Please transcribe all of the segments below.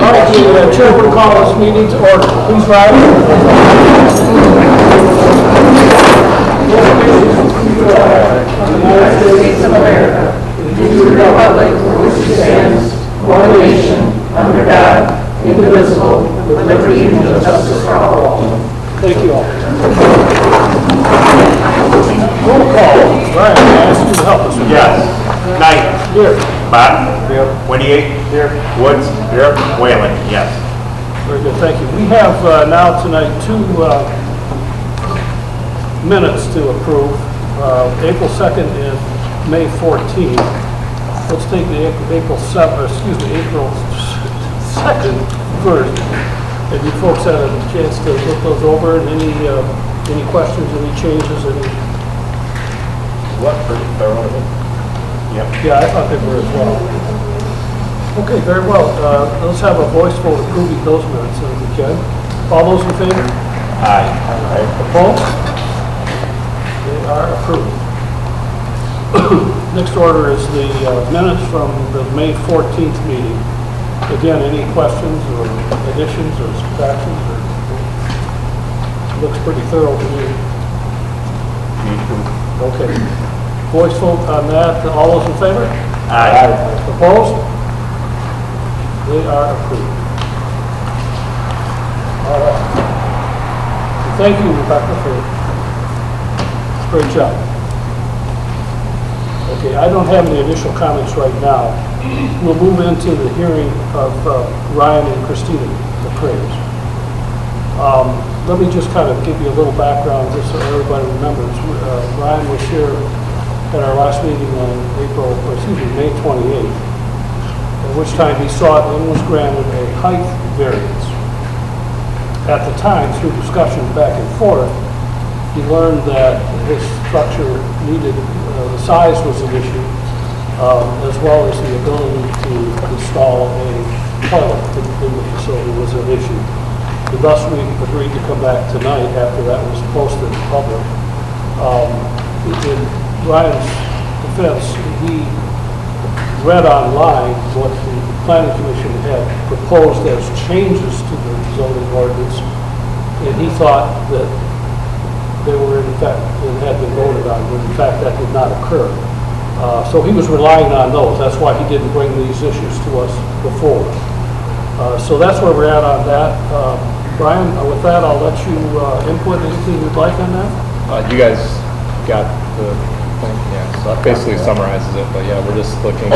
All right, the chair will call this meeting to order. Please rise. United States of America, to the republic which stands, one nation, under God, indivisible, with liberty and justice for all. Thank you all. Roll call. Brian, I ask you to help us with Yes. Knight. Here. Bott. Here. Winnie. Here. Woods. Here. Whalen. Yes. Very good, thank you. We have now tonight two minutes to approve, April 2nd and May 14th. Let's take the April 2nd first. Have you folks had a chance to look those over, and any questions, any changes, any? What? Pretty thorough. Yep. Yeah, I thought they were as well. Okay, very well. Let's have a voice vote approving those minutes, if we can. All those in favor? Aye. Opposed? They are approved. Next order is the minutes from the May 14th meeting. Again, any questions or additions or subtractions? Looks pretty thorough to me. Me too. Okay. Voice vote on that. All those in favor? Aye. Opposed? They are approved. All right. Thank you, Rebecca, for great job. Okay, I don't have any initial comments right now. We'll move into the hearing of Ryan and Christina McCrae's. Let me just kind of give you a little background just so everybody remembers. Ryan was here at our last meeting on May 28th, at which time he sought and was granted a height variance. At the time, through discussion back and forth, he learned that his structure needed, the size was an issue, as well as the ability to install a toilet in the facility was an issue. And thus, we agreed to come back tonight after that was posted in public. In Ryan's defense, he read online what the planning commission had proposed as changes to the zoning ordinance, and he thought that they were in fact, and had been voted on, when in fact that did not occur. So he was relying on those. That's why he didn't bring these issues to us before. So that's where we're at on that. Brian, with that, I'll let you input anything you'd like on that. You guys got the thing? Yeah, so that basically summarizes it, but yeah, we're just looking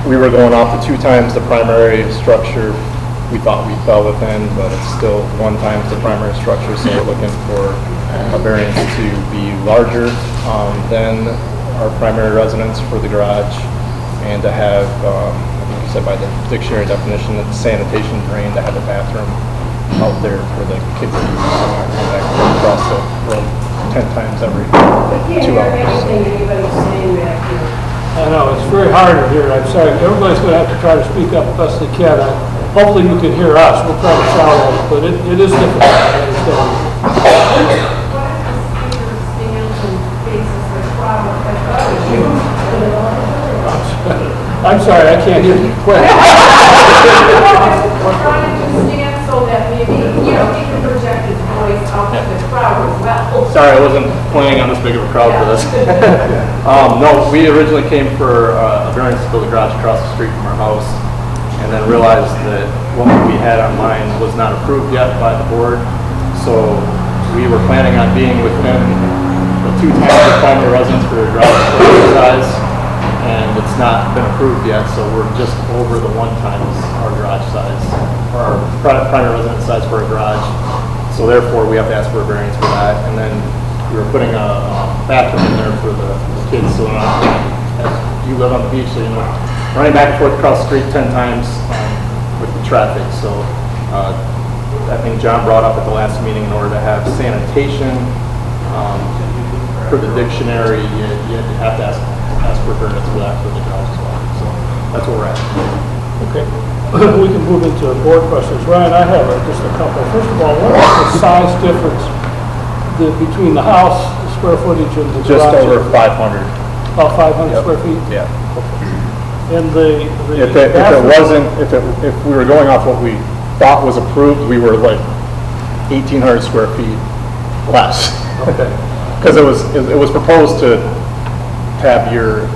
we were going off the 2 times the primary structure we thought we fell within, but it's still 1 times the primary structure, so we're looking for a variance to be larger than our primary residence for the garage, and to have, I think you said by the dictionary definition, that sanitation drain, to have a bathroom out there for the kids to use, come back across the road 10 times every 2 hours. I know, it's very hard in here. I'm sorry. Everybody's going to have to try to speak up as best they can. Hopefully you can hear us. We'll try to shout out, but it is difficult. I understand. I'm sorry, I can't hear you. Quick. Trying to stand so that maybe, he can project his voice out to the crowd as well. Sorry, I wasn't planning on this big of a crowd for this. No, we originally came for a variance to build a garage across the street from our house, and then realized that what we had online was not approved yet by the board. So we were planning on being within the 2 times the primary residence for a garage size, and it's not been approved yet, so we're just over the 1 times our garage size, or our primary residence size for a garage. So therefore, we have to ask for a variance for that, and then we were putting a bathroom in there for the kids, so as you live on the beach, so you know, running back and forth across the street 10 times with the traffic. So I think John brought up at the last meeting, in order to have sanitation for the dictionary, you have to ask for variance for that for the garage as well. So that's where we're at. Okay. We can move into board questions. Ryan, I have just a couple. First of all, what is the size difference between the house, the square footage, and the Just garage? over 500. About 500 Yep. square feet? Yeah. Okay. And the If it bathroom- wasn't, if we were going off what we thought was approved, we were like 1,800 square feet less. Okay, Because it was proposed to have you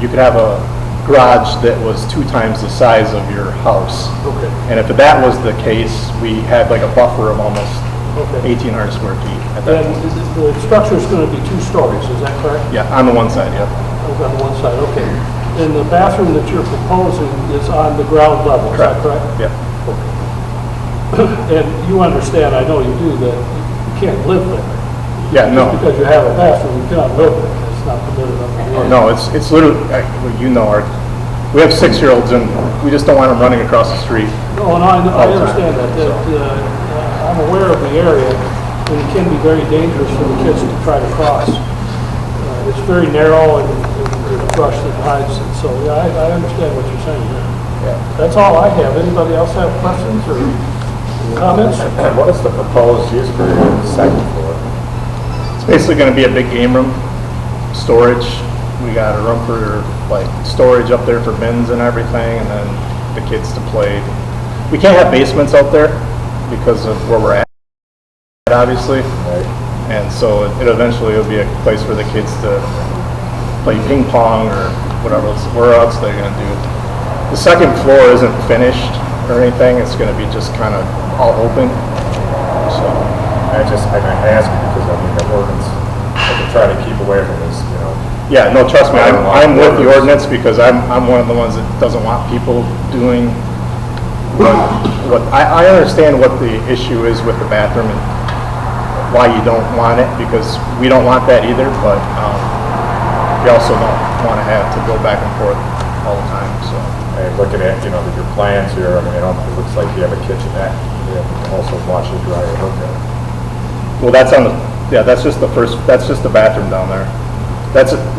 could have a garage that was 2 times the size of your house. okay, And if that was the case, we had like a buffer of almost okay. 1,800 square feet at that And point. the structure's gonna be 2 stories, is that correct? Yeah, on the one side, yeah. Over on one side, okay. And the bathroom that you're proposing is on the ground level, is that correct? Yeah. And you understand, I know you do, that you can't live there. Yeah, no. Just because you have a bathroom, you cannot live there. It's not permitted under the ordinance. No, it's literally, well, you know, we have 6-year-olds and we just don't want them running across the street. No, and I understand that, I'm aware of the area, and it can be very dangerous for the kids to try to cross. It's very narrow and there's brush that hides it, so, yeah, I understand what you're saying there. Yeah. That's all I have. Anybody else have questions or comments? And what is the proposed use for your second floor? It's basically gonna be a big game room, storage. We got a room for like storage up there for bins and everything, and then the kids to play. We can't have basements out there because of where we're at, obviously. Right. And so it eventually will be a place for the kids to play ping pong or whatever else they're gonna do. The second floor isn't finished or anything. It's gonna be just kind of all open. So, I ask you because I mean, the ordinance, I can try to keep away from this, you know. yeah, no, trust me, I'm with the ordinance because I'm one of the ones that doesn't want people doing what I understand what the issue is with the bathroom and why you don't want it, because we don't want that either, but we also don't want to have to go back and forth all the time, so. And looking at, you know, your plans here, I mean, it looks like you have a kitchenette, you have also washer dryer hookup. Well, that's on the, yeah, that's just the bathroom down there.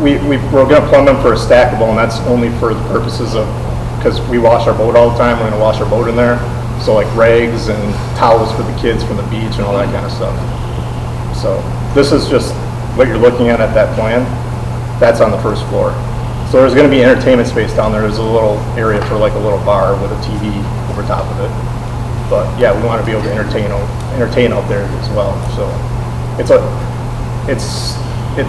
We're gonna plumb them for a stackable, and that's only for the purposes of, because we wash our boat all the time, we're gonna wash our boat in there. So like rags and towels for the kids from the beach and all that kind of stuff. So this is just what you're looking at that plan. That's on the first floor. So there's gonna be entertainment space down there. There's a little area for like a little bar with a TV over top of it. But yeah, we wanna be able to entertain out there as well. So it's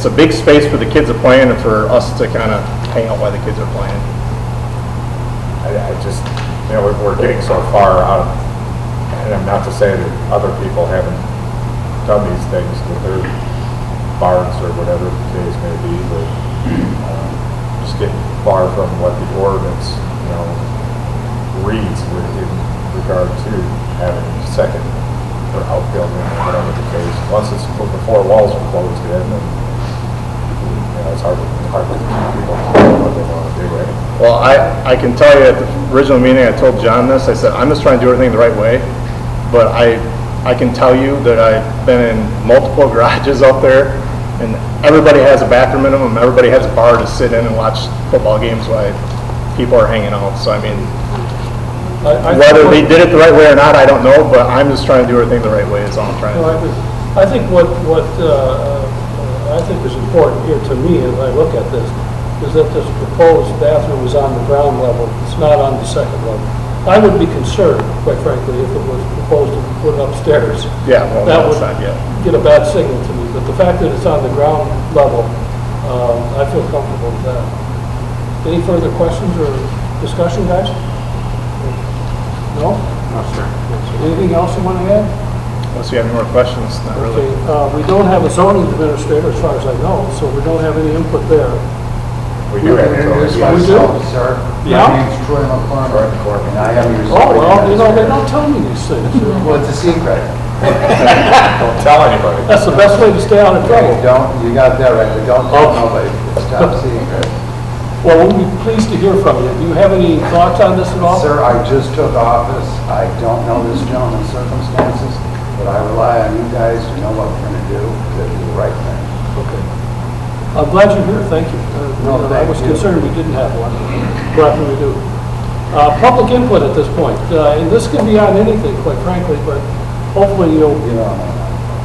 a big space for the kids to play in and for us to kind of hang out while the kids are playing. I just, you know, we're getting so far out, and I'm not to say that other people haven't done these things with their barns or whatever the case may be, but just getting far from what the ordinance, you know, reads in regard to having a second or outbuilding or whatever the case. Once it's before walls are closed in, and you know, it's hard to people know what they want to do, right? Well, I can tell you at the original meeting, I told John this, I said, I'm just trying to do everything the right way, but I can tell you that I've been in multiple garages out there, and everybody has a bathroom in them, and everybody has a bar to sit in and watch football games while people are hanging out. So, I mean, whether they did it the right way or not, I don't know, but I'm just trying to do everything the right way is all I'm trying to do. I think what I think is important here to me as I look at this is that this proposed bathroom is on the ground level. It's not on the second level. I would be concerned, quite frankly, if it was proposed to be put upstairs. Yeah, well, That that's would not yet. get a bad signal to me, but the fact that it's on the ground level, I feel comfortable with that. Any further questions or discussion, guys? No? No, sir. Anything else you want to add? Unless you have any more questions, not really. Okay, we don't have a zoning administrator as far as I know, so we don't have any input there. We do have it Introduce already. We do? myself, sir. Yeah? My name's Troy McCormick, and I am your Oh, zoning well, you know, they administrator. don't tell me these things. Well, it's a secret. Don't tell anybody. That's the best way to stay out of trouble. You got that right, but don't tell Oh. nobody. It's top secret. Well, we'll be pleased to hear from you. Do you have any thoughts on this at all? Sir, I just took office. I don't know this gentleman's circumstances, but I rely on you guys to know what we're gonna do to do the right thing. Okay. I'm glad you're here, thank you. No, I thank was you. concerned we didn't have one. Glad we do. Public input at this point, and this can be on anything, quite frankly, but hopefully you'll You know,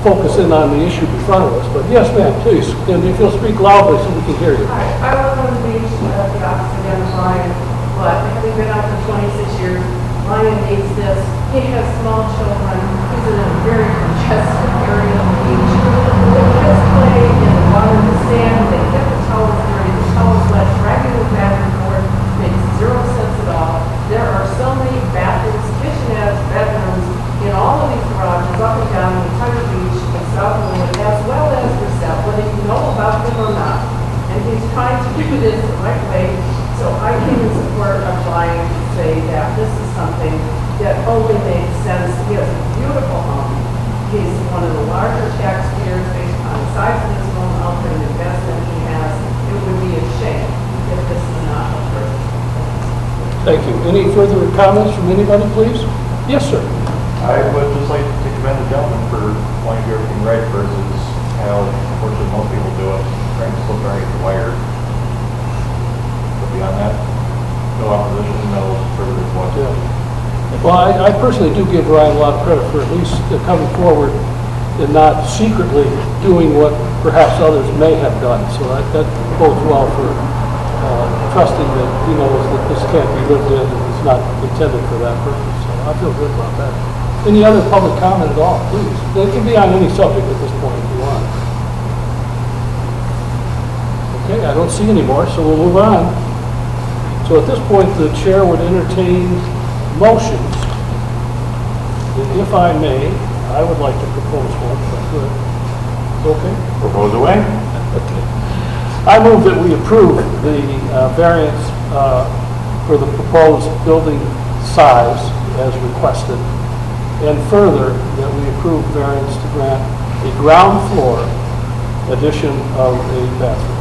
focus in on the issue in front of us. But yes, ma'am, please, and if you'll speak loudly so we can hear you. Hi, I work on the beach at the office again, Brian. But having been out for 26 years, Ryan needs this. He has small children. He's in a very congested area of the beach. The kids play in the water, the sand, they get the towels dirty, the towels wet, dragging them back and forth makes zero sense at all. There are so many bathrooms, kitchenettes, bedrooms in all of these garages up and down the entire beach in South Lynn, as well as yourself, whether you know about them or not. And he's trying to do this the right way. So I came in support of Ryan to say that this is something that only makes sense. He has a beautiful home. He's one of the larger taxpayers based on the size of his home, out there, the investment he has. It would be a shame if this is not approved. Thank you. Any further comments from anybody, please? Yes, sir. I would just like to commend the gentleman for wanting to do everything right versus how unfortunately most people do it, trying to slip right the wire. But beyond that, no opposition, no further report. Yeah. Well, I personally do give Ryan a lot of credit for at least coming forward and not secretly doing what perhaps others may have done. So that bodes well for trusting that he knows that this can't be lived in and it's not intended for that purpose. So I feel good about that. Any other public comment at all, please? It can be on any subject at this point if you want. Okay, I don't see any more, so we'll move on. So at this point, the chair would entertain motions. And if I may, I would like to propose one, if I could. Okay? Propose away. Okay. I move that we approve the variance for the proposed building size as requested, and further, that we approve variance to grant a ground floor addition of a bathroom.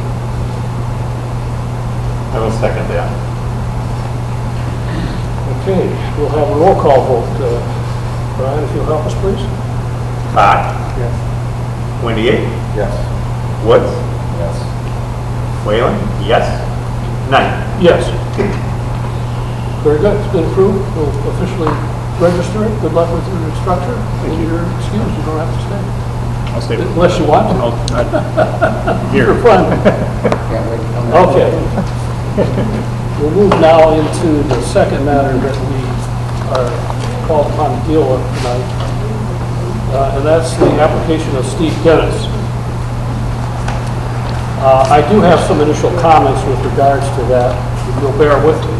I will second that. Okay, we'll have a roll call vote. Brian, if you'll help us, please. Bach, Yes. Windy, Yes. Woods, Yes. Whalen, yes. Knight. Yes. Very good, it's been approved. We'll officially register it. Good luck with your structure. And you're excused, you don't have to stay. I'll stay. Unless you want to. Here. For fun. Can't wait to come back. Okay. We'll move now into the second matter that we are called upon to deal with tonight. And that's the application of Steve Dennis. I do have some initial comments with regards to that, if you'll bear with me.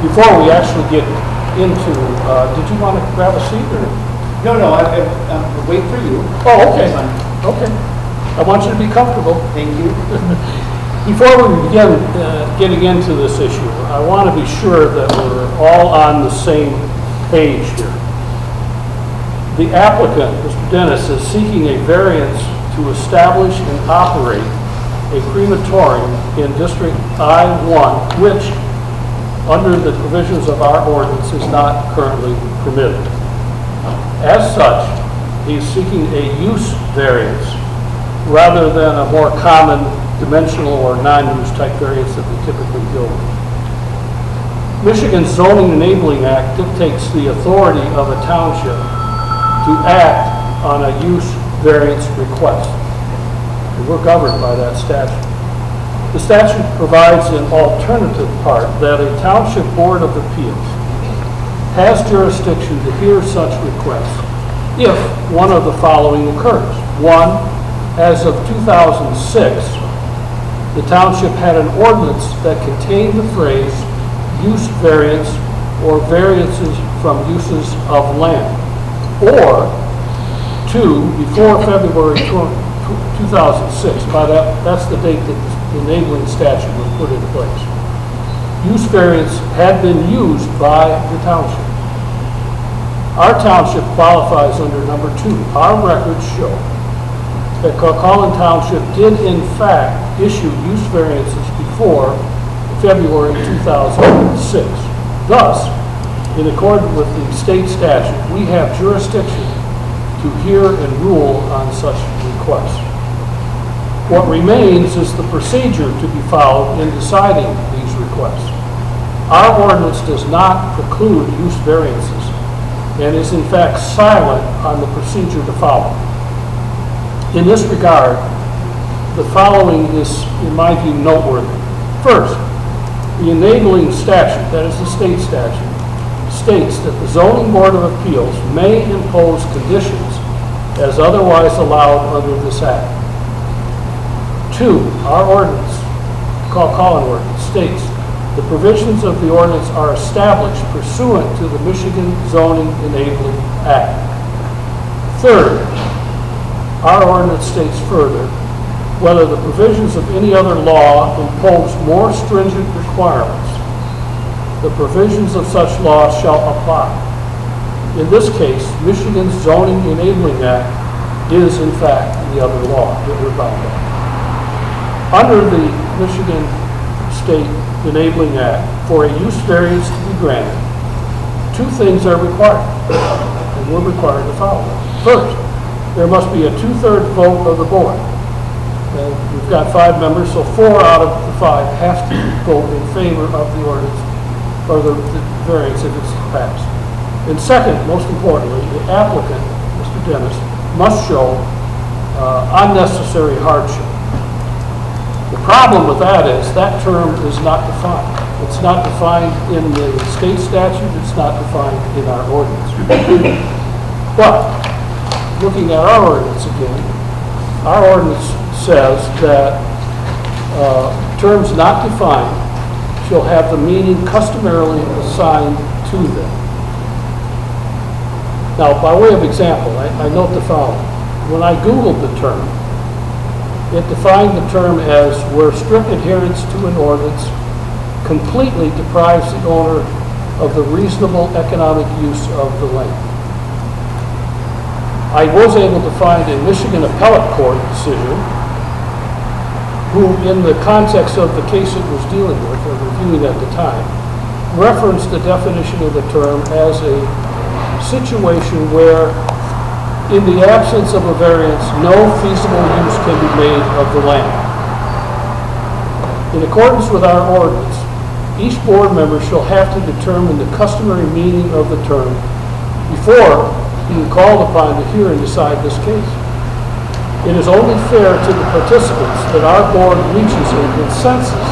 Before we actually get into, did you want to grab a seat or? No, I'm waiting for you. Oh, okay. That's fine. Okay. I want you to be comfortable. Thank you. Before we begin getting into this issue, I want to be sure that we're all on the same page here. The applicant, Mr. Dennis, is seeking a variance to establish and operate a crematorium in District I-1, which, under the provisions of our ordinance, is not currently permitted. As such, he's seeking a use variance rather than a more common dimensional or non-use type variance that we typically deal with. Michigan's Zoning Enabling Act dictates the authority of a township to act on a use variance request. And we're governed by that statute. The statute provides an alternative part that a township board of appeals has jurisdiction to hear such requests if one of the following occurs. One, as of 2006, the township had an ordinance that contained the phrase use variance or variances from uses of land. Or two, before February 2006, that's the date that the enabling statute was put in place. Use variance had been used by the township. Our township qualifies under number 2. Our records show that Calhoun Township did in fact issue use variances before February 2006. Thus, in accordance with the state statute, we have jurisdiction to hear and rule on such requests. What remains is the procedure to be followed in deciding these requests. Our ordinance does not preclude use variances and is in fact silent on the procedure to follow. In this regard, the following is, in my view, noteworthy. First, The enabling statute, that is the state statute, states that the zoning board of appeals may impose conditions as otherwise allowed under this act. 2, our ordinance, call-calling ordinance, states the provisions of the ordinance are established pursuant to the Michigan Zoning Enabling Act. 3rd, our ordinance states further, whether the provisions of any other law impose more stringent requirements, the provisions of such law shall apply. In this case, Michigan's Zoning Enabling Act is in fact the other law that we're bound by. Under the Michigan State Enabling Act, for a use variance to be granted, 2 things are required, and we're required to follow them. First, there must be a 2/3 vote of the board. And we've got 5 members, so 4 out of the 5 have to vote in favor of the ordinance, or the variance if it's passed. And second, most importantly, the applicant, Mr. Dennis, must show unnecessary hardship. The problem with that is that term is not defined. It's not defined in the state statute, it's not defined in our ordinance. But, looking at our ordinance again, our ordinance says that terms not defined shall have the meaning customarily assigned to them. Now, by way of example, I note the following. When I Googled the term, it defined the term as where strict adherence to an ordinance completely deprives the owner of the reasonable economic use of the land. I was able to find a Michigan appellate court decision who, in the context of the case it was dealing with, or reviewing at the time, referenced the definition of the term as a situation where, in the absence of a variance, no feasible use can be made of the land. In accordance with our ordinance, each board member shall have to determine the customary meaning of the term before being called upon to hear and decide this case. It is only fair to the participants that our board reaches a consensus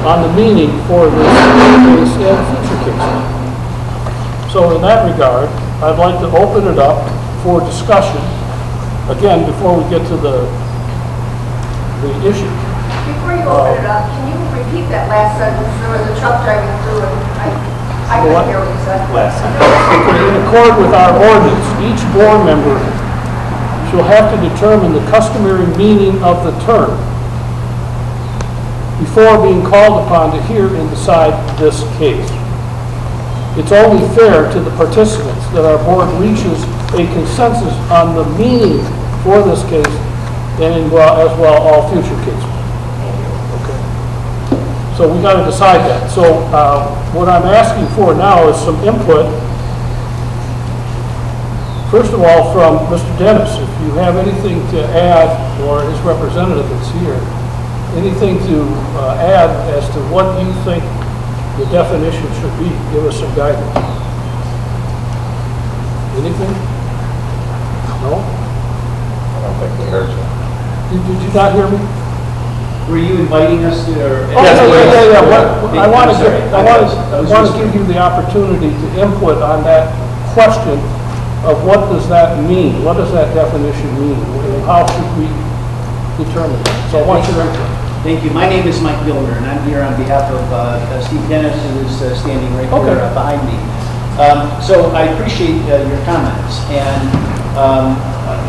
on the meaning for this case and future cases. So in that regard, I'd like to open it up for discussion, again, before we get to the issue. Before you open it up, can you repeat that last sentence? There was a truck driving through and I couldn't hear what you said. Last time. In accord with our ordinance, each board member shall have to determine the customary meaning of the term before being called upon to hear and decide this case. It's only fair to the participants that our board reaches a consensus on the meaning for this case and as well all future cases. Okay. So we got to decide that. So what I'm asking for now is some input. First of all, from Mr. Dennis, if you have anything to add, or his representative that's here, anything to add as to what you think the definition should be, give us some guidance. Anything? No? I don't think we heard you. Did you not hear me? Were you inviting us to, or? Oh, yeah. I want I'm sorry. to give you the opportunity to input on that question of what does that mean? What does that definition mean? And how should we determine that? So I want your input. Thank you. My name is Mike Gilmer, and I'm here on behalf of Steve Dennis, who is standing right here behind me. So I appreciate your comments, and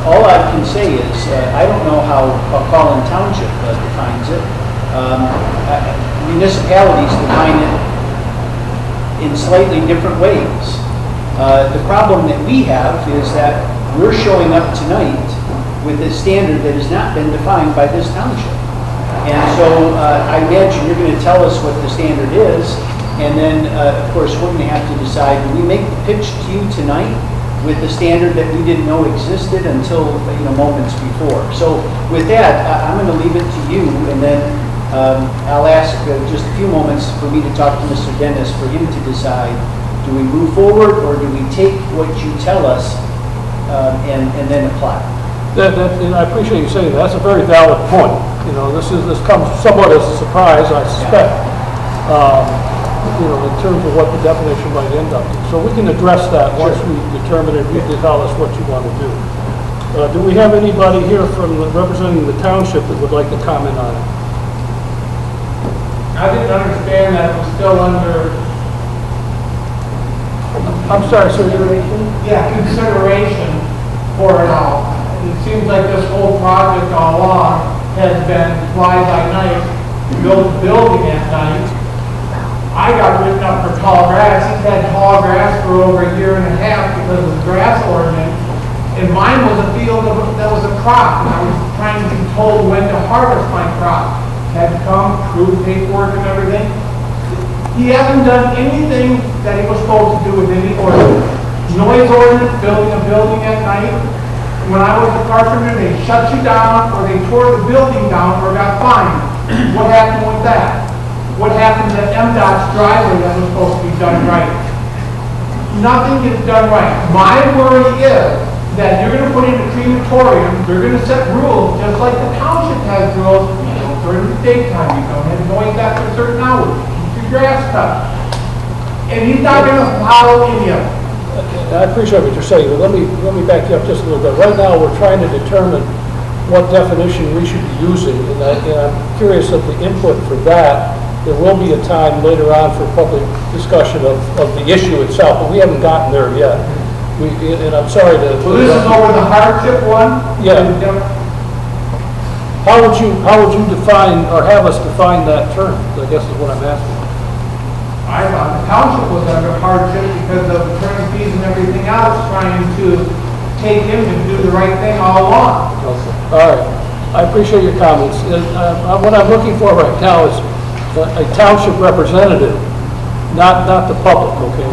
all I can say is I don't know how Collin Township defines it. Municipalities define it in slightly different ways. The problem that we have is that we're showing up tonight with a standard that has not been defined by this township. And so I imagine you're going to tell us what the standard is, and then, of course, we're going to have to decide, do we make the pitch to you tonight with the standard that we didn't know existed until, moments before? So with that, I'm going to leave it to you, and then I'll ask just a few moments for me to talk to Mr. Dennis for him to decide, do we move forward, or do we take what you tell us and then apply? And I appreciate you saying that. That's a very valid point. This comes somewhat as a surprise, I suspect. you know, in terms of what the definition might end up. So we can address that once we determine it, you can tell us what you want to do. Do we have anybody here representing the township that would like to comment on it? I didn't understand that it was still under, I'm sorry, sir. consideration for it all. It seems like this whole project all along has been fly by night, build a building at night. I got written up for tall grass. He's had tall grass for over a year and a half because of the grass ordinance. And mine was a field that was a crop, and I was trying to be told when to harvest my crop. Had to come, prove paperwork and everything. He hasn't done anything that he was supposed to do with any ordinance. Noise ordinance, building a building at night. When I was a carpenter, they shut you down, or they tore the building down, or got fined. What happened with that? What happened to MDOT's driveway that was supposed to be done right? Nothing gets done right. My worry is that you're gonna put in a crematorium, they're gonna set rules, just like the township has rules, you know, during the daytime, you don't have noise after a certain hour, keep your grass cut. And he's not gonna follow any of it. I appreciate what you're saying, but let me back you up just a little bit. Right now, we're trying to determine what definition we should be using, and I'm curious of the input for that. There will be a time later on for public discussion of the issue itself, but we haven't gotten there yet. And I'm sorry to... Well, this is over the hardship one? Yeah. How would you define, or have us define that term, I guess is what I'm asking. I thought the township was under hardship because of attorney fees and everything else, trying to take him and do the right thing all along. Okay. All right. I appreciate your comments. What I'm looking for right now is a township representative, not the public, okay?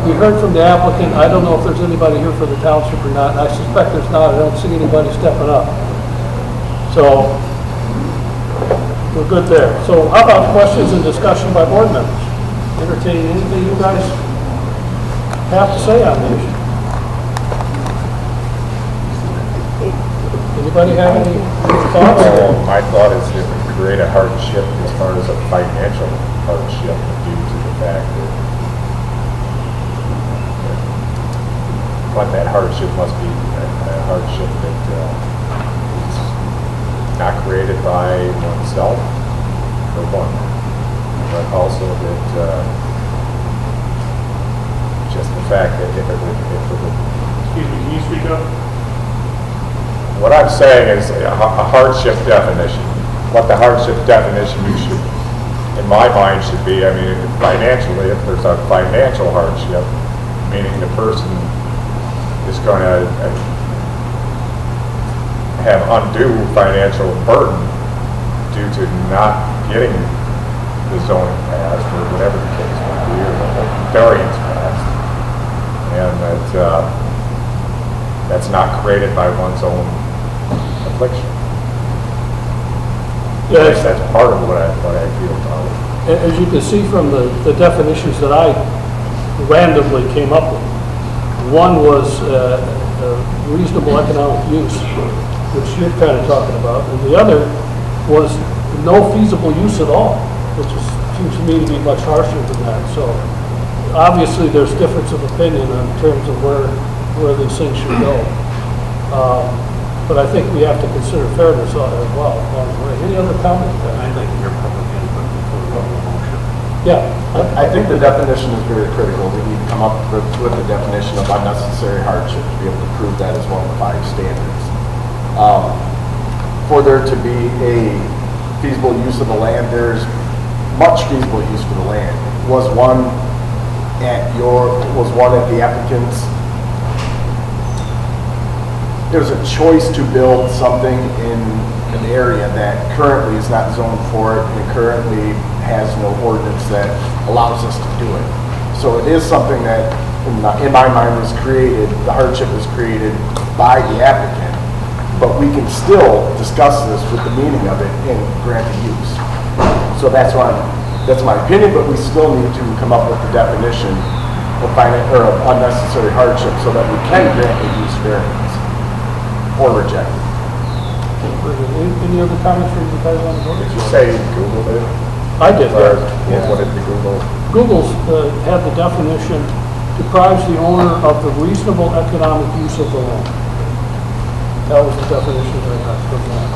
We heard from the applicant. I don't know if there's anybody here for the township or not. I suspect there's not. I don't see anybody stepping up. So we're good there. So how about questions and discussion by board members? Entertain anything you guys have to say on the issue. Anybody have any thoughts? My thought is it would create a hardship as far as a financial hardship due to the fact that that hardship must be a hardship that is not created by oneself, for one, but also that just the fact that if it would... Excuse me, can you speak up? What I'm saying is a hardship definition. What the hardship definition should, in my mind, should be, I mean, financially, if there's a financial hardship, meaning the person is going to have undue financial burden due to not getting the zoning passed, or whatever the case might be, or the variance passed, and that's not created by one's own affliction. Yes. That's part of what I feel about it. As you can see from the definitions that I randomly came up with, one was reasonable economic use, which you're kind of talking about, and the other was no feasible use at all, which seems to me to be much harsher than that. So obviously there's difference of opinion in terms of where these things should go. But I think we have to consider fairness as well along the way. Any other comments? I'd like to hear public input before we go to the motion. Yeah. I think the definition is very critical. We need to come up with a definition of unnecessary hardship to be able to prove that as one of the 5 standards. For there to be a feasible use of the land, there's much feasible use for the land. Was one at the applicant's? There's a choice to build something in an area that currently is not zoned for it and currently has no ordinance that allows us to do it. So it is something that, in my mind, was created, the hardship was created by the applicant, but we can still discuss this with the meaning of it and grant the use. So that's my opinion, but we still need to come up with the definition of unnecessary hardship so that we can grant the use variance or reject it. Any other comments from you guys on the board? Did you say you Googled it? I did, As far yeah. as what did the Google? Google's had the definition, deprives the owner of the reasonable economic use of the land. That was the definition that I got from that.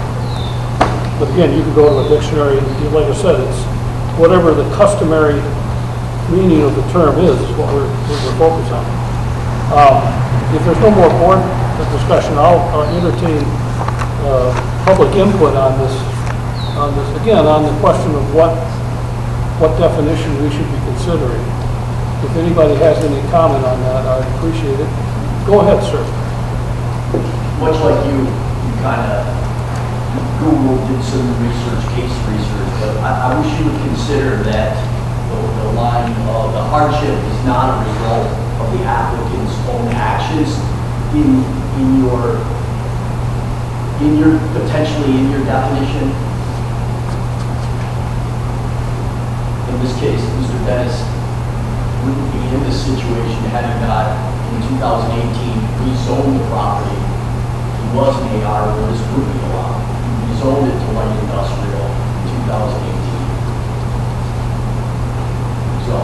But again, you can go to a dictionary, and like I said, it's whatever the customary meaning of the term is what we're focused on. If there's no more board discussion, I'll entertain public input on this, again, on the question of what definition we should be considering. If anybody has any comment on that, I'd appreciate it. Go ahead, sir. Much like you kind of Googled, did some research, case research, but I wish you would consider that the line of the hardship is not a result of the applicant's own actions in your potentially in your definition. In this case, Mr. Dennis wouldn't be in this situation had he not, in 2018, rezoned the property. He was an AR where this would be allowed. He rezoned it to light industrial in 2018. So,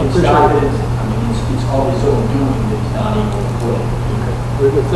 it's not that, I mean, it's all his own doing that he's not able to put it. Very good.